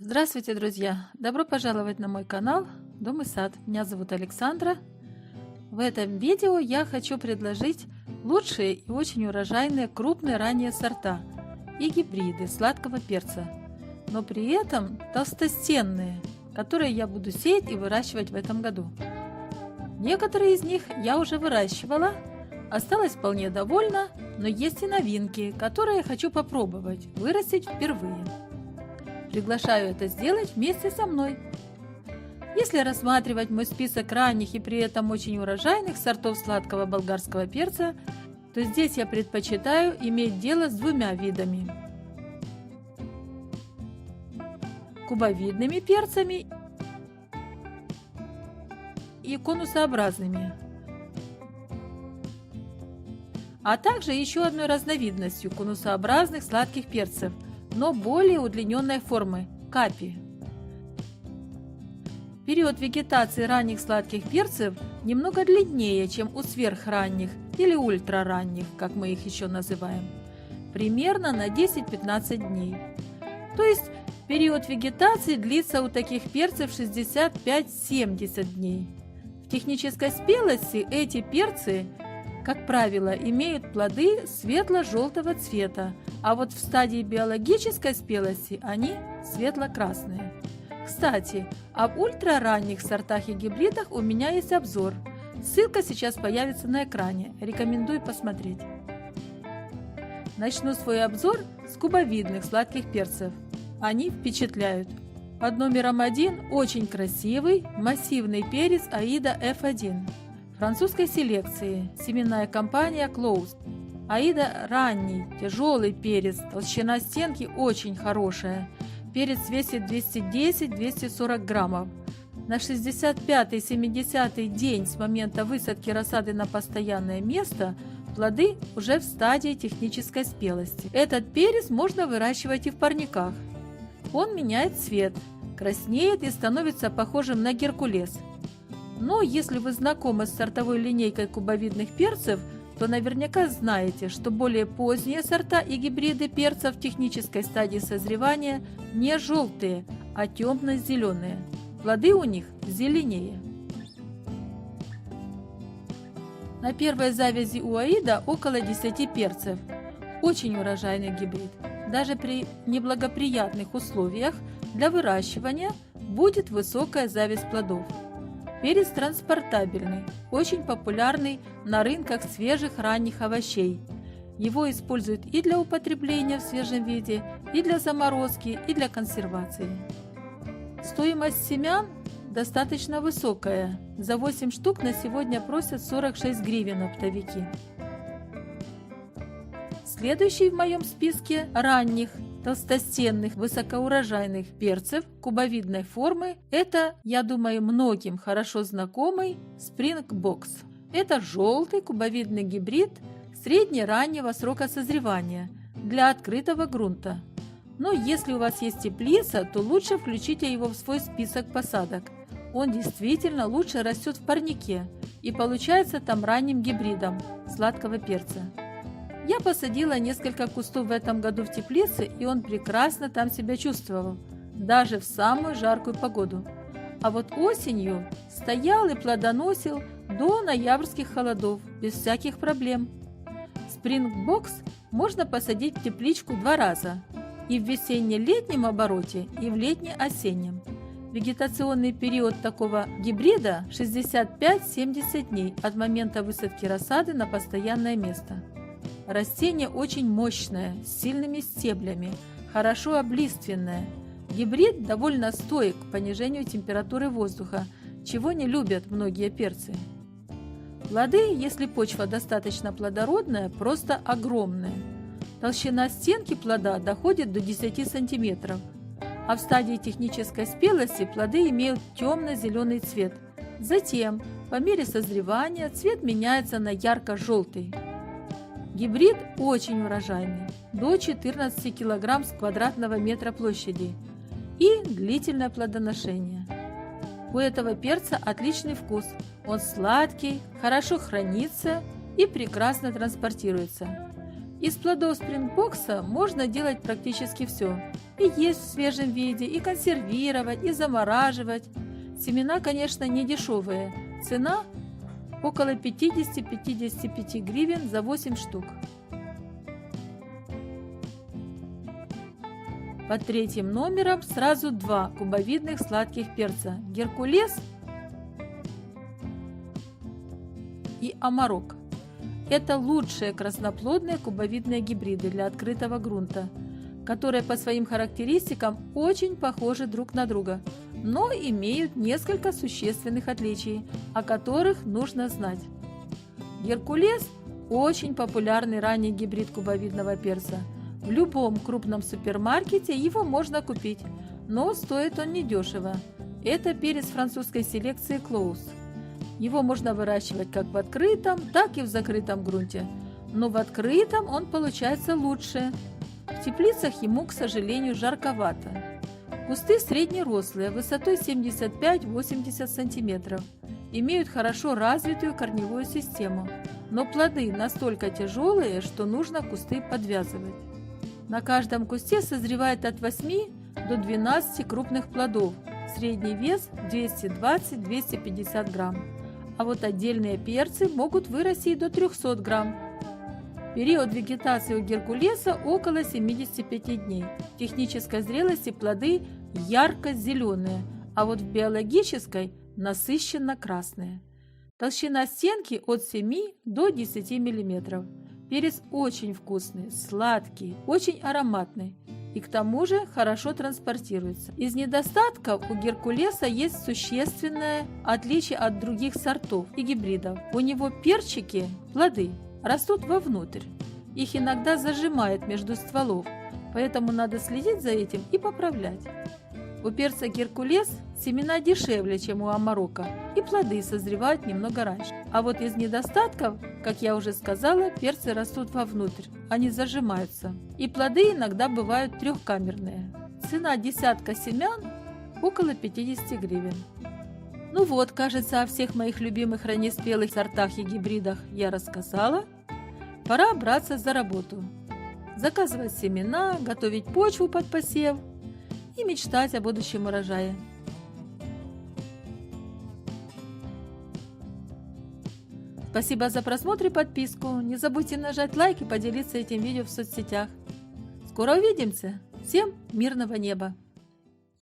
Здравствуйте, друзья! Добро пожаловать на мой канал Дом и сад. Меня зовут Александра. В этом видео я хочу предложить лучшие и очень урожайные крупные ранние сорта и гибриды сладкого перца, но при этом толстостенные, которые я буду сеять и выращивать в этом году. Некоторые из них я уже выращивала, осталась вполне довольна, но есть и новинки, которые я хочу попробовать вырастить впервые. Приглашаю это сделать вместе со мной. Если рассматривать мой список ранних и при этом очень урожайных сортов сладкого болгарского перца, то здесь я предпочитаю иметь дело с двумя видами: кубовидными перцами и конусообразными, а также еще одной разновидностью конусообразных сладких перцев, но более удлиненной формы – капи. Период вегетации ранних сладких перцев немного длиннее, чем у сверхранних или ультраранних, как мы их еще называем, примерно на 10-15 дней. То есть период вегетации длится у таких перцев 65-70 дней. В технической спелости эти перцы, как правило, имеют плоды светло-желтого цвета, а вот в стадии биологической спелости они светло-красные. Кстати, об ультраранних сортах и гибридах у меня есть обзор. Ссылка сейчас появится на экране. Рекомендую посмотреть. Начну свой обзор с кубовидных сладких перцев. Они впечатляют. Под номером 1 очень красивый массивный перец Аида F1. Французской селекции, семенная компания Close. Аида ранний, тяжелый перец, толщина стенки очень хорошая. Перец весит 210-240 граммов. На 65-70 день с момента высадки рассады на постоянное место плоды уже в стадии технической спелости. Этот перец можно выращивать и в парниках. Он меняет цвет, краснеет и становится похожим на геркулес. Но если вы знакомы с сортовой линейкой кубовидных перцев, то наверняка знаете, что более поздние сорта и гибриды перца в технической стадии созревания не желтые, а темно-зеленые. Плоды у них зеленее. На первой завязи у Аида около 10 перцев. Очень урожайный гибрид. Даже при неблагоприятных условиях для выращивания будет высокая завязь плодов. Перец транспортабельный, очень популярный на рынках свежих ранних овощей. Его используют и для употребления в свежем виде, и для заморозки, и для консервации. Стоимость семян достаточно высокая. За 8 штук на сегодня просят 46 гривен оптовики. Следующий в моем списке ранних толстостенных высокоурожайных перцев кубовидной формы – это, я думаю, многим хорошо знакомый Springboks. Это желтый кубовидный гибрид средне-раннего срока созревания для открытого грунта. Но если у вас есть теплица, то лучше включите его в свой список посадок. Он действительно лучше растет в парнике и получается там ранним гибридом сладкого перца. Я посадила несколько кустов в этом году в теплице, и он прекрасно там себя чувствовал, даже в самую жаркую погоду. А вот осенью стоял и плодоносил до ноябрьских холодов, без всяких проблем. Springboks можно посадить в тепличку 2 раза, и в весенне-летнем обороте, и в летне-осеннем. Вегетационный период такого гибрида 65-70 дней от момента высадки рассады на постоянное место. Растение очень мощное, с сильными стеблями, хорошо облиственное. Гибрид довольно стоек к понижению температуры воздуха, чего не любят многие перцы. Плоды, если почва достаточно плодородная, просто огромные. Толщина стенки плода доходит до 10 см, а в стадии технической спелости плоды имеют темно-зеленый цвет. Затем, по мере созревания, цвет меняется на ярко-желтый. Гибрид очень урожайный, до 14 кг с квадратного метра площади, и длительное плодоношение. У этого перца отличный вкус, он сладкий, хорошо хранится и прекрасно транспортируется. Из плодов спрингбокса можно делать практически все. И есть в свежем виде, и консервировать, и замораживать. Семена, конечно, не дешевые. Цена около 50-55 гривен за 8 штук. Под третьим номером сразу два кубовидных сладких перца – Геркулес и Амарок. Это лучшие красноплодные кубовидные гибриды для открытого грунта, которые по своим характеристикам очень похожи друг на друга, но имеют несколько существенных отличий, о которых нужно знать. Геркулес – очень популярный ранний гибрид кубовидного перца. В любом крупном супермаркете его можно купить, но стоит он недешево. Это перец французской селекции Клоус. Его можно выращивать как в открытом, так и в закрытом грунте, но в открытом он получается лучше. В теплицах ему, к сожалению, жарковато. Кусты среднерослые, высотой 75-80 см, имеют хорошо развитую корневую систему, но плоды настолько тяжелые, что нужно кусты подвязывать. На каждом кусте созревает от 8 до 12 крупных плодов, средний вес 220-250 грамм. А вот отдельные перцы могут вырасти и до 300 грамм. Период вегетации у геркулеса около 75 дней. В технической зрелости плоды ярко-зеленые, а вот в биологической насыщенно красные. Толщина стенки от 7 до 10 мм. Перец очень вкусный, сладкий, очень ароматный и к тому же хорошо транспортируется. Из недостатков у геркулеса есть существенное отличие от других сортов и гибридов. У него перчики, плоды, растут вовнутрь. Их иногда зажимает между стволов, поэтому надо следить за этим и поправлять. У перца геркулес семена дешевле, чем у амарока, и плоды созревают немного раньше. А вот из недостатков, как я уже сказала, перцы растут вовнутрь, они зажимаются. И плоды иногда бывают трехкамерные. Цена десятка семян около 50 гривен. Ну вот, кажется, о всех моих любимых раннеспелых сортах и гибридах я рассказала. Пора браться за работу. Заказывать семена, готовить почву под посев и мечтать о будущем урожае. Спасибо за просмотр и подписку. Не забудьте нажать лайк и поделиться этим видео в соцсетях. Скоро увидимся. Всем мирного неба!